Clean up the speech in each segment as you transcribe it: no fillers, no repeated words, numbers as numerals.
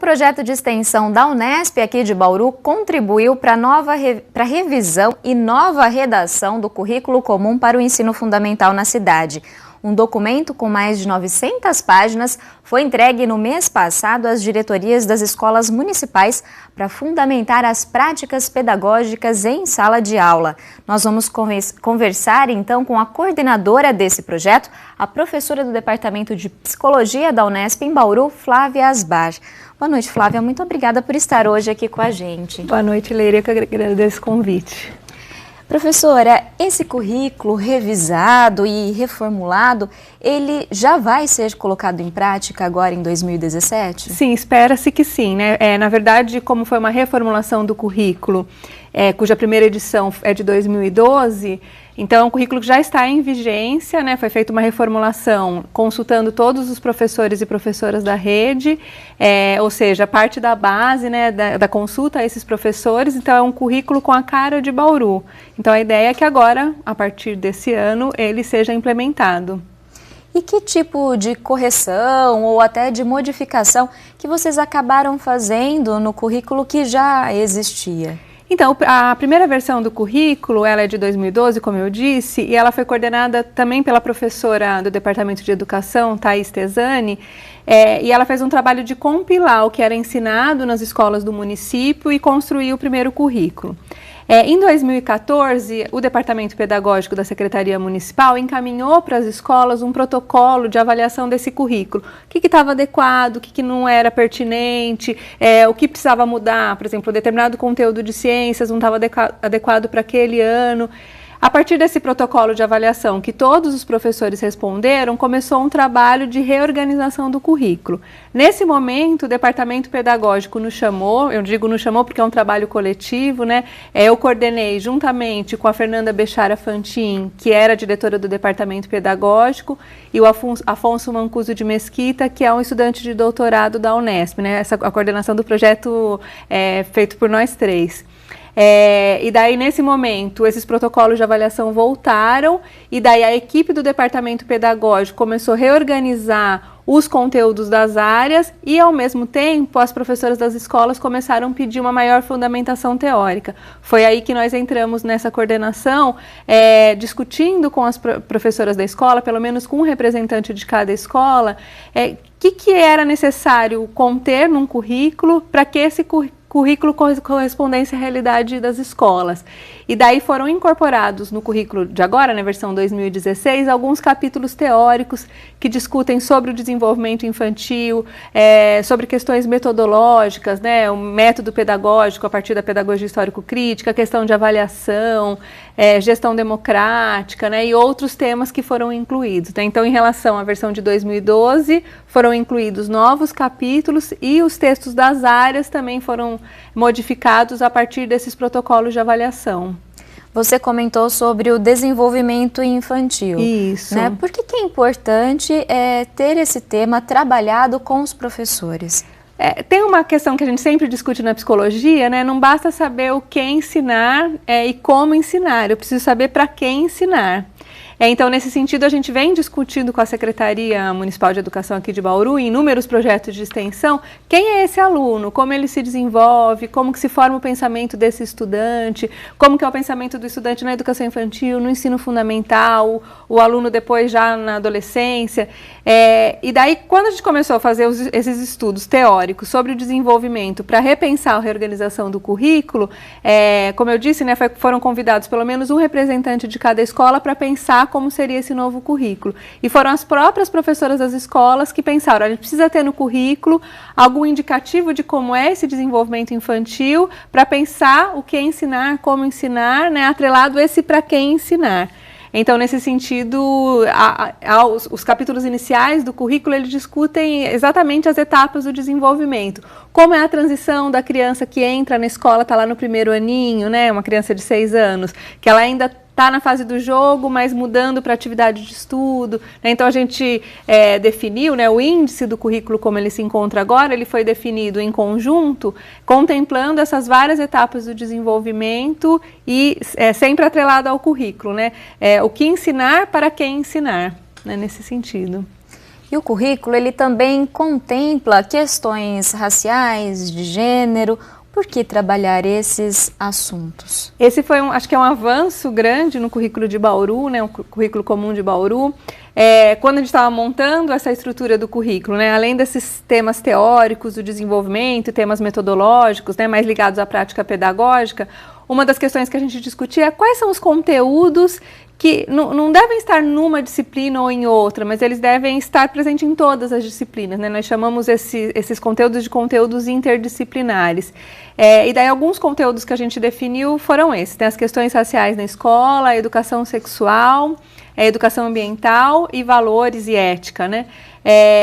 projeto de extensão da Unesp aqui de Bauru contribuiu para a revisão e nova redação do currículo comum para o ensino fundamental na cidade. Um documento com mais de 900 páginas foi entregue no mês passado às diretorias das escolas municipais para fundamentar as práticas pedagógicas em sala de aula. Nós vamos conversar então com a coordenadora desse projeto, a professora do Departamento de Psicologia da Unesp em Bauru, Flávia Asbar. Boa noite, Flávia. Muito obrigada por estar hoje aqui com a gente. Boa noite, Leire. Eu que agradeço o convite. Professora, esse currículo revisado e reformulado, ele já vai ser colocado em prática agora em 2017? Sim, espera-se que sim, né? Na verdade, como foi uma reformulação do currículo, cuja primeira edição é de 2012, então é um currículo que já está em vigência, né? Foi feita uma reformulação consultando todos os professores e professoras da rede, ou seja, a parte da base, né, da consulta a esses professores. Então é um currículo com a cara de Bauru. Então a ideia é que agora, a partir desse ano, ele seja implementado. E que tipo de correção ou até de modificação que vocês acabaram fazendo no currículo que já existia? Então, a primeira versão do currículo, ela é de 2012, como eu disse, e ela foi coordenada também pela professora do Departamento de Educação, Thaís Tesani, e ela fez um trabalho de compilar o que era ensinado nas escolas do município e construir o primeiro currículo. Em 2014, o Departamento Pedagógico da Secretaria Municipal encaminhou para as escolas um protocolo de avaliação desse currículo. O que estava adequado, o que não era pertinente, o que precisava mudar, por exemplo, determinado conteúdo de ciências não estava adequado para aquele ano. A partir desse protocolo de avaliação, que todos os professores responderam, começou um trabalho de reorganização do currículo. Nesse momento, o Departamento Pedagógico nos chamou, eu digo nos chamou porque é um trabalho coletivo, né? Eu coordenei juntamente com a Fernanda Bechara Fantin, que era diretora do Departamento Pedagógico, e o Afonso Mancuso de Mesquita, que é um estudante de doutorado da Unesp, né? A coordenação do projeto é feito por nós três. E daí, nesse momento, esses protocolos de avaliação voltaram e daí a equipe do Departamento Pedagógico começou a reorganizar os conteúdos das áreas e, ao mesmo tempo, as professoras das escolas começaram a pedir uma maior fundamentação teórica. Foi aí que nós entramos nessa coordenação, discutindo com as professoras da escola, pelo menos com um representante de cada escola, o que era necessário conter num currículo para que esse currículo correspondesse à realidade das escolas. E daí foram incorporados no currículo de agora, na versão 2016, alguns capítulos teóricos que discutem sobre o desenvolvimento infantil, sobre questões metodológicas, né, o método pedagógico a partir da pedagogia histórico-crítica, a questão de avaliação, gestão democrática, né, e outros temas que foram incluídos, né? Então, em relação à versão de 2012, foram incluídos novos capítulos e os textos das áreas também foram modificados a partir desses protocolos de avaliação. Você comentou sobre o desenvolvimento infantil. Isso. Né? Por que é importante ter esse tema trabalhado com os professores? Tem uma questão que a gente sempre discute na psicologia, né? Não basta saber o que ensinar e como ensinar, eu preciso saber para quem ensinar. Então, nesse sentido, a gente vem discutindo com a Secretaria Municipal de Educação aqui de Bauru, em inúmeros projetos de extensão, quem é esse aluno, como ele se desenvolve, como que se forma o pensamento desse estudante, como que é o pensamento do estudante na educação infantil, no ensino fundamental, o aluno depois já na adolescência. E daí, quando a gente começou a fazer esses estudos teóricos sobre o desenvolvimento para repensar a reorganização do currículo, como eu disse, né, foram convidados pelo menos um representante de cada escola para pensar como seria esse novo currículo. E foram as próprias professoras das escolas que pensaram, a gente precisa ter no currículo algum indicativo de como é esse desenvolvimento infantil para pensar o que ensinar, como ensinar, né, atrelado esse para quem ensinar. Então, nesse sentido, os capítulos iniciais do currículo, eles discutem exatamente as etapas do desenvolvimento. Como é a transição da criança que entra na escola, está lá no primeiro aninho, né, uma criança de 6 anos, que ela ainda está na fase do jogo, mas mudando para atividade de estudo. Né? Então, a gente definiu, né, o índice do currículo como ele se encontra agora, ele foi definido em conjunto, contemplando essas várias etapas do desenvolvimento e sempre atrelado ao currículo. Né? O que ensinar para quem ensinar, né, nesse sentido. E o currículo, ele também contempla questões raciais, de gênero. Por que trabalhar esses assuntos? Esse foi, acho que é um avanço grande no currículo de Bauru, né, o currículo comum de Bauru. Quando a gente estava montando essa estrutura do currículo, né, além desses temas teóricos do desenvolvimento, temas metodológicos, né, mais ligados à prática pedagógica, uma das questões que a gente discutia é quais são os conteúdos que não devem estar numa disciplina ou em outra, mas eles devem estar presentes em todas as disciplinas, né? Nós chamamos esses conteúdos de conteúdos interdisciplinares. E daí alguns conteúdos que a gente definiu foram esses, né? As questões raciais na escola, a educação sexual, a educação ambiental e valores e ética, né?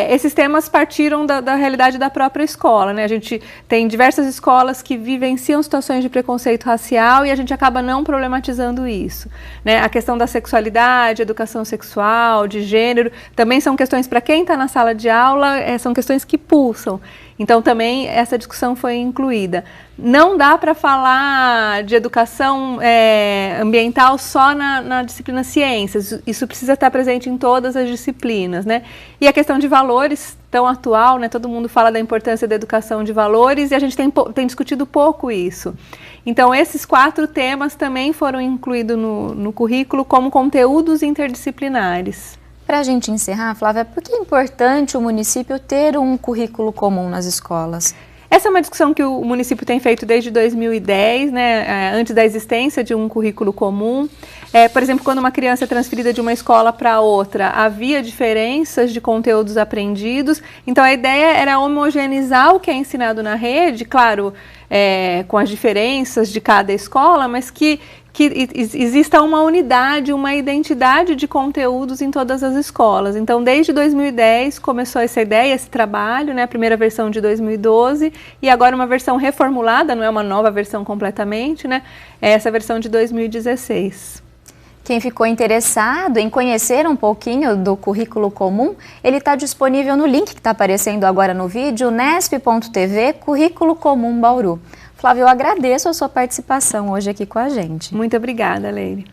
Esses temas partiram da realidade da própria escola, né? A gente tem diversas escolas que vivenciam situações de preconceito racial e a gente acaba não problematizando isso, né? A questão da sexualidade, educação sexual, de gênero, também são questões para quem está na sala de aula, são questões que pulsam. Então também essa discussão foi incluída. Não dá para falar de educação ambiental só na disciplina ciências, isso precisa estar presente em todas as disciplinas, né? E a questão de valores, tão atual, né? Todo mundo fala da importância da educação de valores e a gente tem discutido pouco isso. Então esses 4 temas também foram incluídos no currículo como conteúdos interdisciplinares. Para a gente encerrar, Flávia, por que é importante o município ter um currículo comum nas escolas? Essa é uma discussão que o município tem feito desde 2010, né, antes da existência de um currículo comum. Por exemplo, quando uma criança é transferida de uma escola para outra, havia diferenças de conteúdos aprendidos. Então, a ideia era homogeneizar o que é ensinado na rede, claro, com as diferenças de cada escola, mas que exista uma unidade, uma identidade de conteúdos em todas as escolas. Então, desde 2010 começou essa ideia, esse trabalho, né, a primeira versão de 2012 e agora uma versão reformulada, não é uma nova versão completamente, né, é essa versão de 2016. Quem ficou interessado em conhecer um pouquinho do currículo comum, ele está disponível no link que está aparecendo agora no vídeo, nesp.tv, Currículo Comum Bauru. Flávia, eu agradeço a sua participação hoje aqui com a gente. Muito obrigada, Leire.